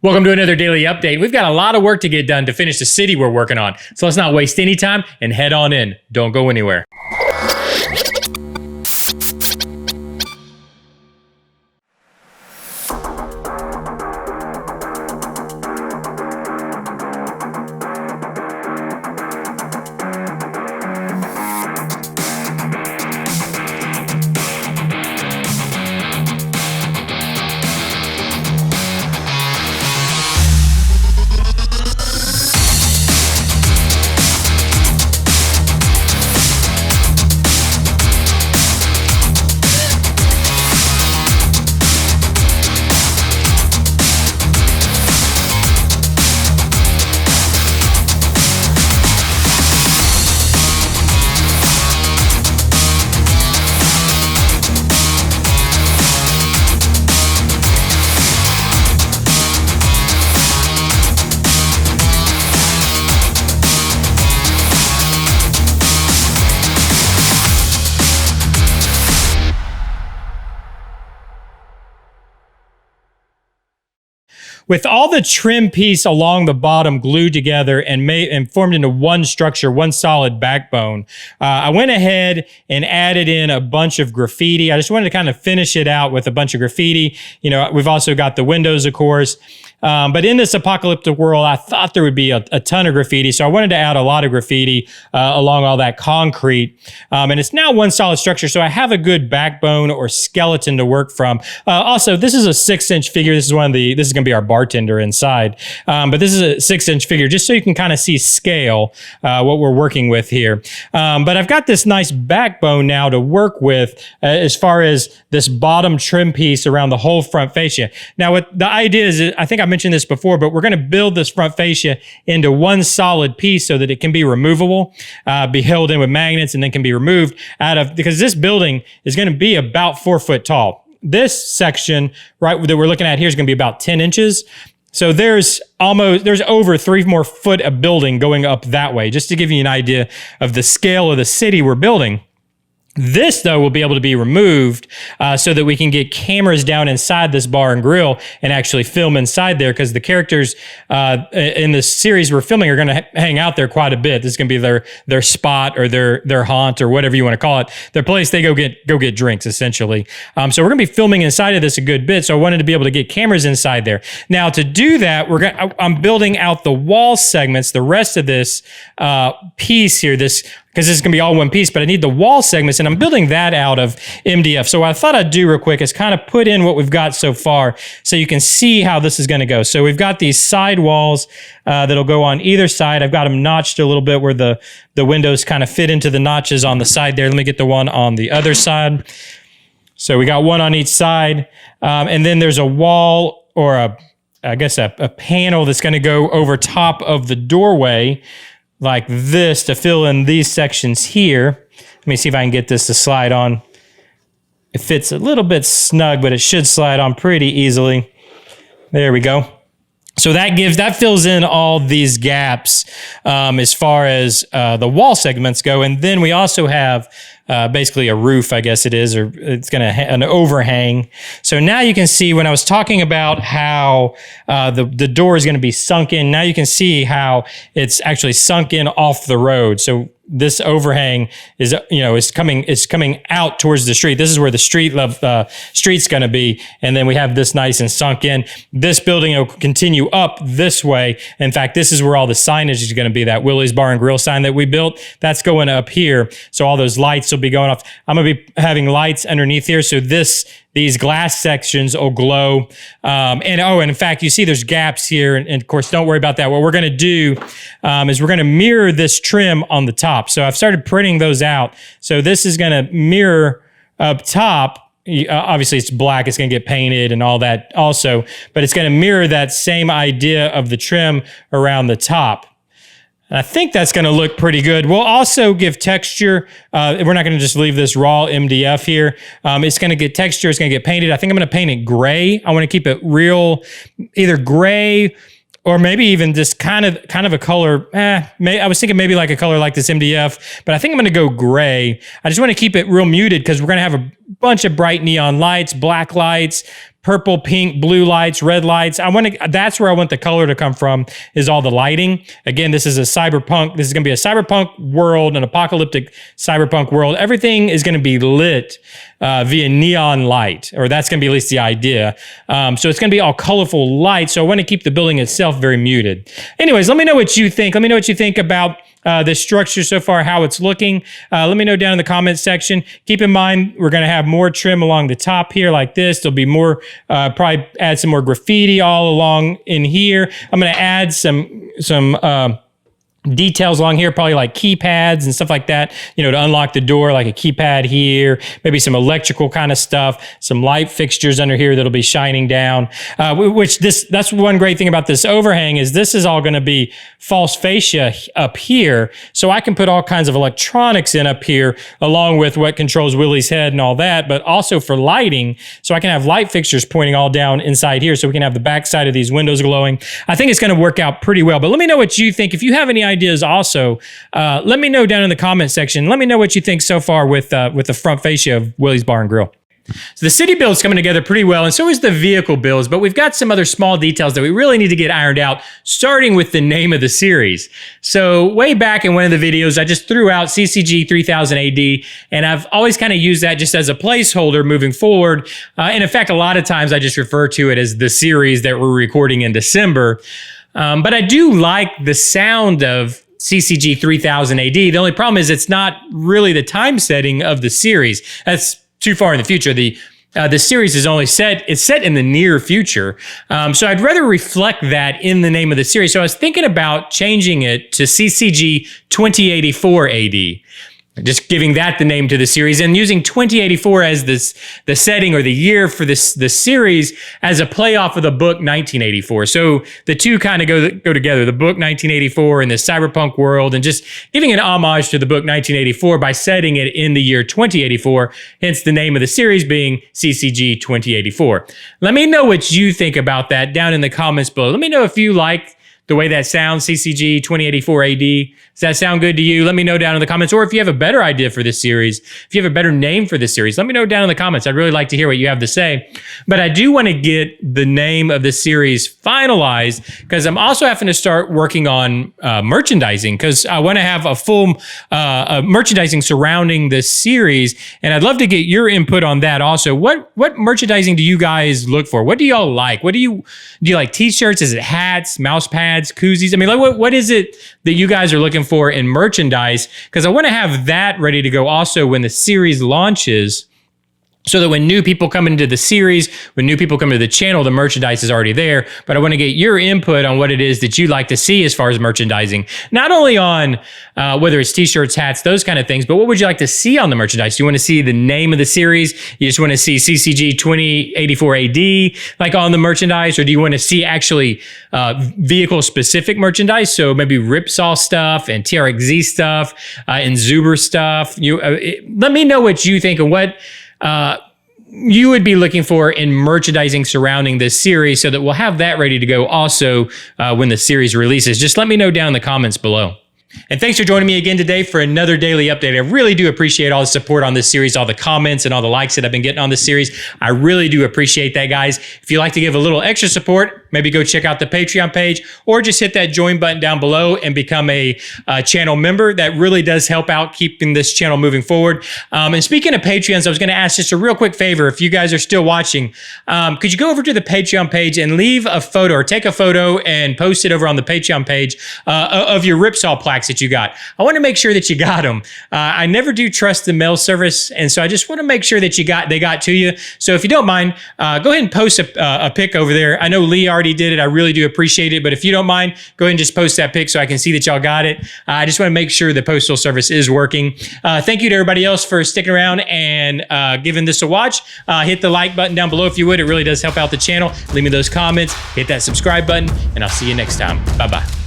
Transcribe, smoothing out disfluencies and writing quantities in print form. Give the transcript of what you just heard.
Welcome to another daily update. We've got a lot of work to get done to finish the city we're working on. So let's not waste any time and head on in. Don't go anywhere. With all the trim piece along the bottom glued together and formed into one structure, one solid backbone, I went ahead and added in a bunch of graffiti. I just wanted to kind of finish it out with a bunch of graffiti. You know, we've also got the windows, of course. But in this apocalyptic world, I thought there would be a ton of graffiti. So I wanted to add a lot of graffiti along all that concrete. And it's now one solid structure. So I have a good backbone or skeleton to work from. Also, this is a 6-inch figure. This is this is going to be our bartender inside. But this is a 6-inch figure, just so you can kind of see scale, what we're working with here. But I've got this nice backbone now to work with as far as this bottom trim piece around the whole front fascia. Now, what the idea is, I think I mentioned this before, but we're going to build this front fascia into one solid piece so that it can be removable, be held in with magnets, and then can be removed because this building is going to be about 4 foot tall. This section, right, that we're looking at here is going to be about 10 inches. So there's over 3 more foot of building going up that way, just to give you an idea of the scale of the city we're building. This, though, will be able to be removed so that we can get cameras down inside this bar and grill and actually film inside there, because the characters in this series we're filming are going to hang out there quite a bit. This is going to be their spot or their haunt or whatever you want to call it, their place they go get drinks, essentially. So we're going to be filming inside of this a good bit, so I wanted to be able to get cameras inside there. Now, to do that, I'm building out the wall segments, the rest of this piece here, because this is going to be all one piece, but I need the wall segments, and I'm building that out of MDF. So what I thought I'd do real quick is kind of put in what we've got so far so you can see how this is going to go. So we've got these side walls that'll go on either side. I've got them notched a little bit where the windows kind of fit into the notches on the side there. Let me get the one on the other side. So we got one on each side. And then there's a wall or a panel that's going to go over top of the doorway like this to fill in these sections here. Let me see if I can get this to slide on. It fits a little bit snug, but it should slide on pretty easily. There we go. So that fills in all these gaps as far as the wall segments go. And then we also have basically a roof, I guess it is, or it's going to an overhang. So now you can see when I was talking about how the door is going to be sunk in, now you can see how it's actually sunk in off the road. So this overhang is coming out towards the street. This is where the street's going to be. And then we have this nice and sunk in. This building will continue up this way. In fact, this is where all the signage is going to be. That Willie's Bar and Grill sign that we built, that's going up here. So all those lights will be going off. I'm going to be having lights underneath here. So these glass sections will glow. And in fact, you see there's gaps here. And of course, don't worry about that. What we're going to do is we're going to mirror this trim on the top. So I've started printing those out. So this is going to mirror up top. Obviously, it's black. It's going to get painted and all that also. But it's going to mirror that same idea of the trim around the top. And I think that's going to look pretty good. We'll also give texture. We're not going to just leave this raw MDF here. It's going to get texture. It's going to get painted. I think I'm going to paint it gray. I want to keep it real, either gray or maybe even just kind of a color. I was thinking maybe like a color like this MDF, but I think I'm going to go gray. I just want to keep it real muted because we're going to have a bunch of bright neon lights, black lights, purple, pink, blue lights, red lights. That's where I want the color to come from, is all the lighting. Again, this is this is going to be a cyberpunk world, an apocalyptic cyberpunk world. Everything is going to be lit via neon light, or that's going to be at least the idea. So it's going to be all colorful light. So I want to keep the building itself very muted. Anyways, let me know what you think. Let me know what you think about the structure so far, how it's looking. Let me know down in the comments section. Keep in mind, we're going to have more trim along the top here like this. There'll be more, probably add some more graffiti all along in here. I'm going to add some details along here, probably like keypads and stuff like that, you know, to unlock the door, like a keypad here, maybe some electrical kind of stuff, some light fixtures under here that'll be shining down, that's one great thing about this overhang is this is all going to be false fascia up here. So I can put all kinds of electronics in up here along with what controls Willie's head and all that, but also for lighting. So I can have light fixtures pointing all down inside here. So we can have the back side of these windows glowing. I think it's going to work out pretty well, but let me know what you think. If you have any ideas also, let me know down in the comment section. Let me know what you think so far with the front fascia of Willie's Bar and Grill. So the city build's coming together pretty well, and so is the vehicle builds, but we've got some other small details that we really need to get ironed out, starting with the name of the series. So way back in one of the videos, I just threw out CCG 3000 AD, and I've always kind of used that just as a placeholder moving forward. And in fact, a lot of times I just refer to it as the series that we're recording in December. But I do like the sound of CCG 3000 AD. The only problem is it's not really the time setting of the series. That's too far in the future. The series is only set in the near future. So I'd rather reflect that in the name of the series. So I was thinking about changing it to CCG 2084 AD. Just giving that the name to the series and using 2084 as the setting or the year for the series as a play off of the book 1984. So the two kind of go together, the book 1984 and the cyberpunk world, and just giving an homage to the book 1984 by setting it in the year 2084, hence the name of the series being CCG 2084. Let me know what you think about that down in the comments below. Let me know if you like the way that sounds, CCG 2084 AD. Does that sound good to you? Let me know down in the comments. Or if you have a better idea for this series, if you have a better name for this series, let me know down in the comments. I'd really like to hear what you have to say. But I do want to get the name of the series finalized because I'm also having to start working on merchandising because I want to have a full merchandising surrounding this series. And I'd love to get your input on that also. What merchandising do you guys look for? What do y'all like? Do you like t-shirts? Is it hats, mouse pads, koozies? I mean, like what is it that you guys are looking for in merchandise? Because I want to have that ready to go also when the series launches, so that when new people come into the series, when new people come to the channel, the merchandise is already there. But I want to get your input on what it is that you'd like to see as far as merchandising. Not only on whether it's t-shirts, hats, those kind of things, but what would you like to see on the merchandise? Do you want to see the name of the series? You just want to see CCG 2084 AD like on the merchandise? Or do you want to see actually vehicle-specific merchandise? So maybe Ripsaw stuff and TRXZ stuff and Zuber stuff. Let me know what you think and what you would be looking for in merchandising surrounding this series so that we'll have that ready to go also when the series releases. Just let me know down in the comments below. And thanks for joining me again today for another daily update. I really do appreciate all the support on this series, all the comments and all the likes that I've been getting on this series. I really do appreciate that, guys. If you'd like to give a little extra support, maybe go check out the Patreon page or just hit that join button down below and become a channel member. That really does help out keeping this channel moving forward. And speaking of Patreons, I was going to ask just a real quick favor. If you guys are still watching, could you go over to the Patreon page and leave a photo or take a photo and post it over on the Patreon page of your Ripsaw plaques that you got. I want to make sure that you got them. I never do trust the mail service, and so I just want to make sure that they got to you. So if you don't mind, go ahead and post a pic over there. I know Lee already did it. I really do appreciate it, but if you don't mind, go ahead and just post that pic so I can see that y'all got it. I just want to make sure the postal service is working. Thank you to everybody else for sticking around and giving this a watch. Hit the like button down below if you would. It really does help out the channel. Leave me those comments. Hit that subscribe button, and I'll see you next time. Bye-bye.